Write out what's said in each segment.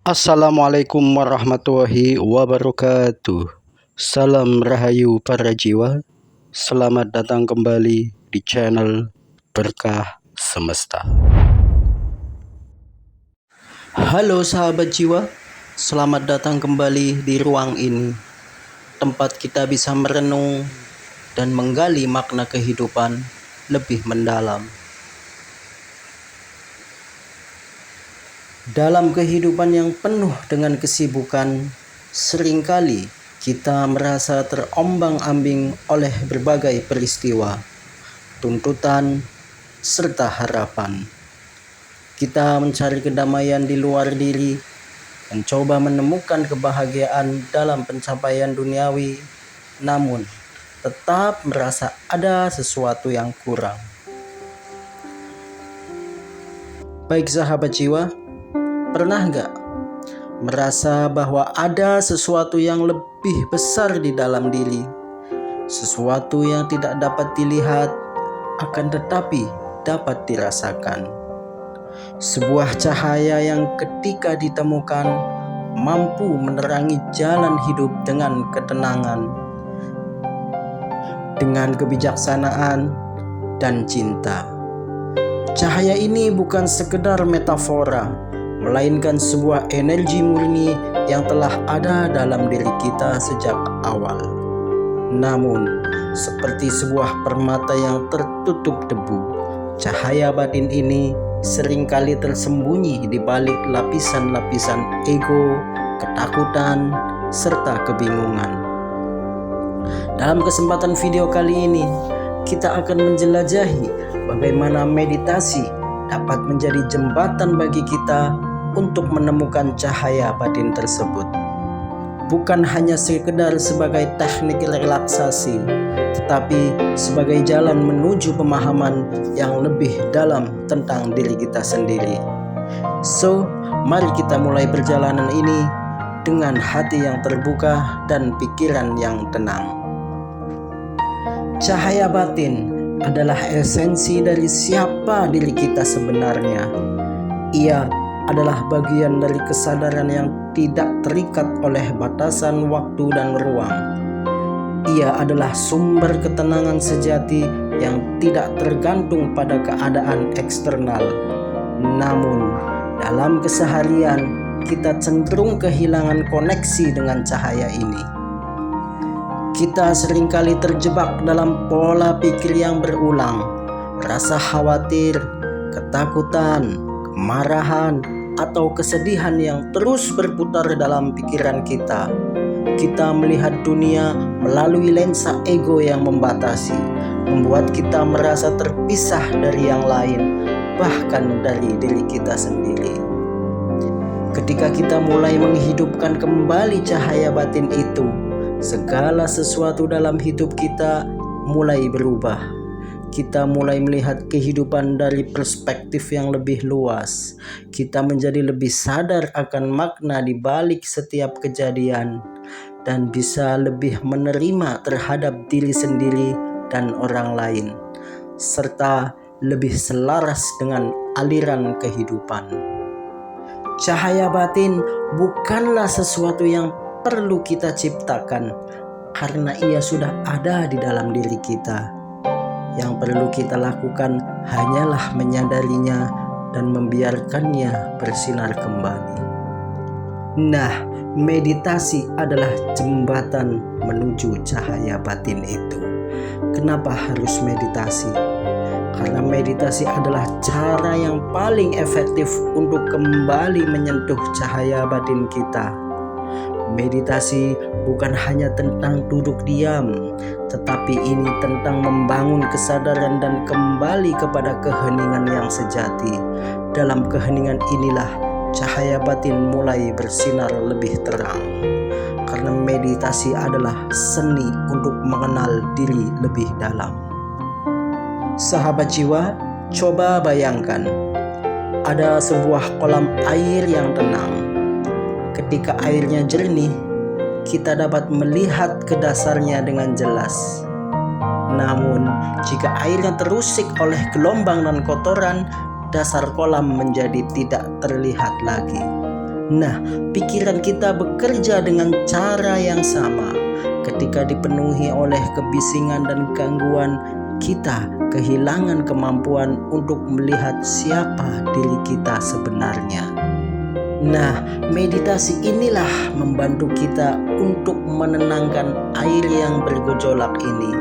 Assalamualaikum warahmatullahi wabarakatuh. Salam rahayu para jiwa. Selamat datang kembali di channel Berkah Semesta. Halo sahabat jiwa, selamat datang kembali di ruang ini, tempat kita bisa merenung dan menggali makna kehidupan lebih mendalam. Dalam kehidupan yang penuh dengan kesibukan, seringkali kita merasa terombang-ambing oleh berbagai peristiwa, tuntutan, serta harapan. Kita mencari kedamaian di luar diri, mencoba menemukan kebahagiaan dalam pencapaian duniawi, namun tetap merasa ada sesuatu yang kurang. Baik sahabat jiwa, pernah nggak merasa bahwa ada sesuatu yang lebih besar di dalam diri? Sesuatu yang tidak dapat dilihat, akan tetapi dapat dirasakan. Sebuah cahaya yang ketika ditemukan, mampu menerangi jalan hidup dengan ketenangan, dengan kebijaksanaan, dan cinta. Cahaya ini bukan sekedar metafora, melainkan sebuah energi murni yang telah ada dalam diri kita sejak awal. Namun, seperti sebuah permata yang tertutup debu, cahaya batin ini seringkali tersembunyi di balik lapisan-lapisan ego, ketakutan, serta kebingungan. Dalam kesempatan video kali ini, kita akan menjelajahi bagaimana meditasi dapat menjadi jembatan bagi kita untuk menemukan cahaya batin tersebut. Bukan hanya sekedar sebagai teknik relaksasi, tetapi sebagai jalan menuju pemahaman yang lebih dalam tentang diri kita sendiri. So, mari kita mulai perjalanan ini dengan hati yang terbuka dan pikiran yang tenang. Cahaya batin adalah esensi dari siapa diri kita sebenarnya. Ia adalah bagian dari kesadaran yang tidak terikat oleh batasan waktu dan ruang. Ia adalah sumber ketenangan sejati yang tidak tergantung pada keadaan eksternal. Namun, dalam keseharian kita cenderung kehilangan koneksi dengan cahaya ini. Kita seringkali terjebak dalam pola pikir yang berulang, rasa khawatir, ketakutan, kemarahan, atau kesedihan yang terus berputar dalam pikiran kita. Kita melihat dunia melalui lensa ego yang membatasi, membuat kita merasa terpisah dari yang lain, bahkan dari diri kita sendiri. Ketika kita mulai menghidupkan kembali cahaya batin itu, segala sesuatu dalam hidup kita mulai berubah. Kita mulai melihat kehidupan dari perspektif yang lebih luas. Kita menjadi lebih sadar akan makna di balik setiap kejadian dan bisa lebih menerima terhadap diri sendiri dan orang lain, serta lebih selaras dengan aliran kehidupan. Cahaya batin bukanlah sesuatu yang perlu kita ciptakan, karena ia sudah ada di dalam diri kita. Yang perlu kita lakukan hanyalah menyadarinya dan membiarkannya bersinar kembali. Nah, meditasi adalah jembatan menuju cahaya batin itu. Kenapa harus meditasi? Karena meditasi adalah cara yang paling efektif untuk kembali menyentuh cahaya batin kita. Meditasi bukan hanya tentang duduk diam, tetapi ini tentang membangun kesadaran dan kembali kepada keheningan yang sejati. Dalam keheningan inilah cahaya batin mulai bersinar lebih terang. Karena meditasi adalah seni untuk mengenal diri lebih dalam. Sahabat jiwa, coba bayangkan ada sebuah kolam air yang tenang. Ketika airnya jernih, kita dapat melihat ke dasarnya dengan jelas. Namun, jika airnya terusik oleh gelombang dan kotoran, dasar kolam menjadi tidak terlihat lagi. Nah, pikiran kita bekerja dengan cara yang sama. Ketika dipenuhi oleh kebisingan dan gangguan, kita kehilangan kemampuan untuk melihat siapa diri kita sebenarnya. Nah, meditasi inilah membantu kita untuk menenangkan air yang bergejolak ini.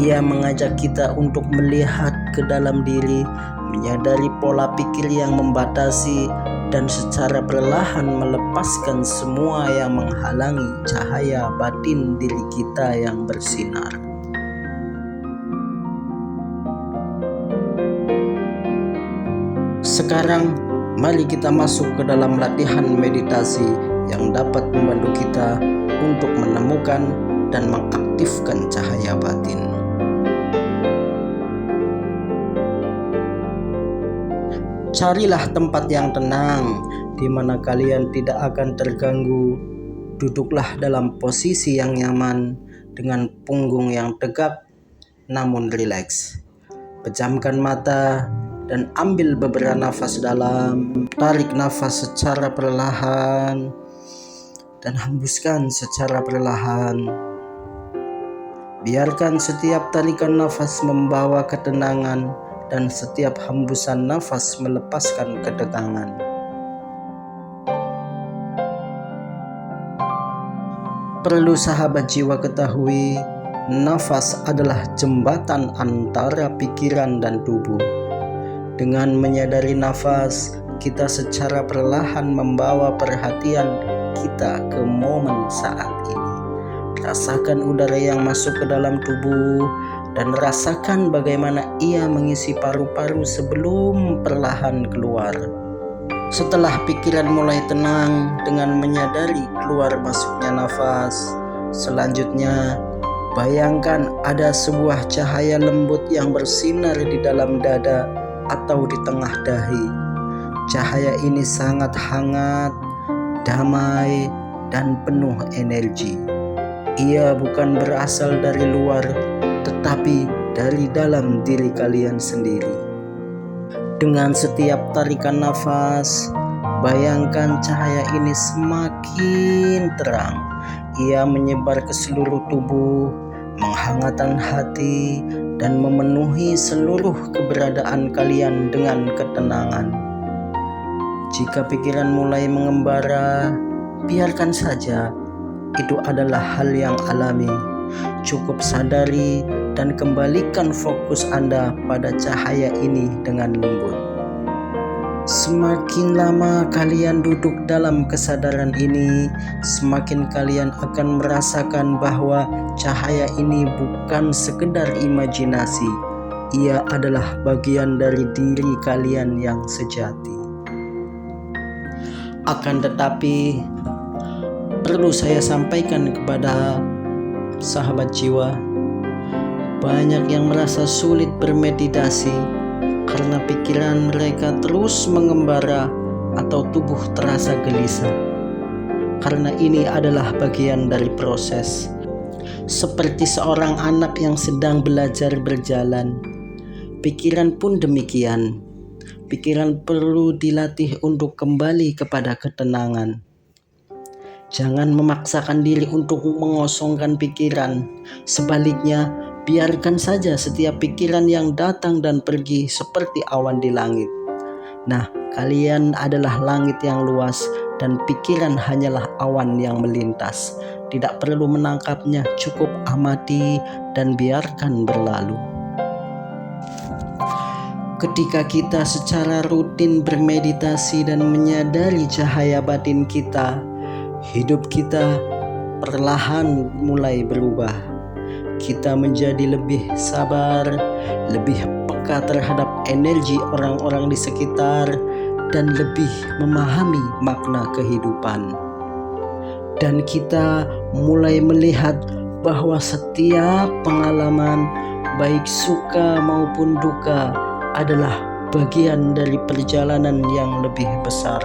Ia mengajak kita untuk melihat ke dalam diri, menyadari pola pikir yang membatasi, dan secara perlahan melepaskan semua yang menghalangi cahaya batin diri kita yang bersinar. Sekarang, mari kita masuk ke dalam latihan meditasi yang dapat membantu kita untuk menemukan dan mengaktifkan cahaya batin. Carilah tempat yang tenang, di mana kalian tidak akan terganggu. Duduklah dalam posisi yang nyaman, dengan punggung yang tegak namun rileks. Pejamkan mata dan ambil beberapa nafas dalam. Tarik nafas secara perlahan dan hembuskan secara perlahan. Biarkan setiap tarikan nafas membawa ketenangan, dan setiap hembusan nafas melepaskan ketegangan. Perlu sahabat jiwa ketahui, nafas adalah jembatan antara pikiran dan tubuh. Dengan menyadari nafas, kita secara perlahan membawa perhatian kita ke momen saat ini. Rasakan udara yang masuk ke dalam tubuh, dan rasakan bagaimana ia mengisi paru-paru sebelum perlahan keluar. Setelah pikiran mulai tenang dengan menyadari keluar masuknya nafas, selanjutnya bayangkan ada sebuah cahaya lembut yang bersinar di dalam dada atau di tengah dahi. Cahaya ini sangat hangat, damai, dan penuh energi. Ia bukan berasal dari luar, tetapi dari dalam diri kalian sendiri. Dengan setiap tarikan nafas, bayangkan cahaya ini semakin terang. Ia menyebar ke seluruh tubuh, menghangatkan hati, dan memenuhi seluruh keberadaan kalian dengan ketenangan. Jika pikiran mulai mengembara, biarkan saja. Itu adalah hal yang alami. Cukup sadari dan kembalikan fokus Anda pada cahaya ini dengan lembut. Semakin lama kalian duduk dalam kesadaran ini, semakin kalian akan merasakan bahwa cahaya ini bukan sekedar imajinasi. Ia adalah bagian dari diri kalian yang sejati. Akan tetapi, perlu saya sampaikan kepada sahabat jiwa, banyak yang merasa sulit bermeditasi karena pikiran mereka terus mengembara atau tubuh terasa gelisah. Karena ini adalah bagian dari proses. Seperti seorang anak yang sedang belajar berjalan, pikiran pun demikian. Pikiran perlu dilatih untuk kembali kepada ketenangan. Jangan memaksakan diri untuk mengosongkan pikiran. Sebaliknya, biarkan saja setiap pikiran yang datang dan pergi seperti awan di langit. Nah, kalian adalah langit yang luas, dan pikiran hanyalah awan yang melintas. Tidak perlu menangkapnya, cukup amati dan biarkan berlalu. Ketika kita secara rutin bermeditasi dan menyadari cahaya batin kita, hidup kita perlahan mulai berubah. Kita menjadi lebih sabar, lebih peka terhadap energi orang-orang di sekitar, dan lebih memahami makna kehidupan. Dan kita mulai melihat bahwa setiap pengalaman, baik suka maupun duka, adalah bagian dari perjalanan yang lebih besar.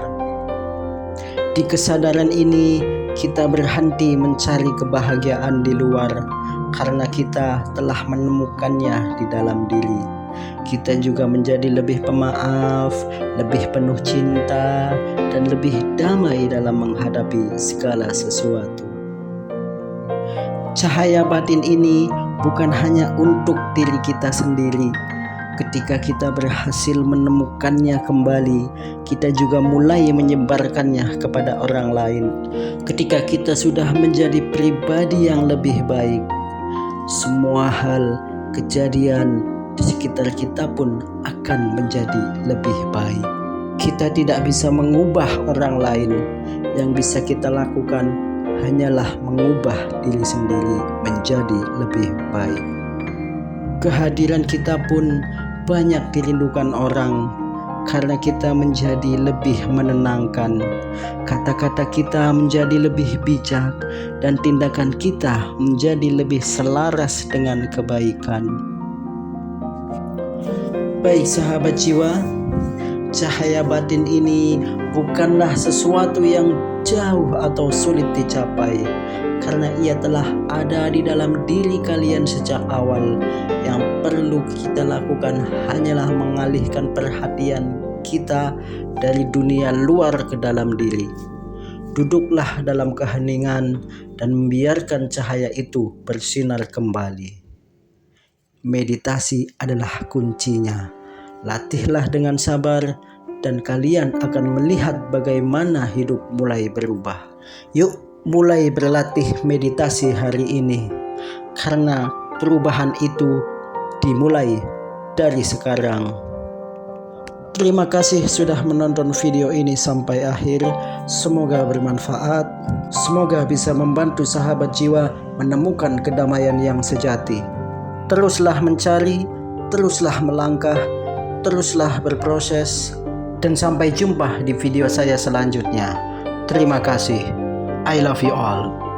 Di kesadaran ini, kita berhenti mencari kebahagiaan di luar, karena kita telah menemukannya di dalam diri. Kita juga menjadi lebih pemaaf, lebih penuh cinta, dan lebih damai dalam menghadapi segala sesuatu. Cahaya batin ini bukan hanya untuk diri kita sendiri. Ketika kita berhasil menemukannya kembali, kita juga mulai menyebarkannya kepada orang lain. Ketika kita sudah menjadi pribadi yang lebih baik, semua hal, kejadian di sekitar kita pun akan menjadi lebih baik. Kita tidak bisa mengubah orang lain. Yang bisa kita lakukan hanyalah mengubah diri sendiri menjadi lebih baik. Kehadiran kita pun banyak dirindukan orang karena kita menjadi lebih menenangkan. Kata-kata kita menjadi lebih bijak dan tindakan kita menjadi lebih selaras dengan kebaikan. Baik sahabat jiwa, cahaya batin ini bukanlah sesuatu yang jauh atau sulit dicapai, karena ia telah ada di dalam diri kalian sejak awal. Yang perlu kita lakukan hanyalah mengalihkan perhatian kita dari dunia luar ke dalam diri. Duduklah dalam keheningan dan membiarkan cahaya itu bersinar kembali. Meditasi adalah kuncinya. Latihlah dengan sabar dan kalian akan melihat bagaimana hidup mulai berubah. Yuk mulai berlatih meditasi hari ini, karena perubahan itu dimulai dari sekarang. Terima kasih sudah menonton video ini sampai akhir. Semoga bermanfaat. Semoga bisa membantu sahabat jiwa menemukan kedamaian yang sejati. Teruslah mencari, teruslah melangkah, teruslah berproses, dan sampai jumpa di video saya selanjutnya. Terima kasih. I love you all.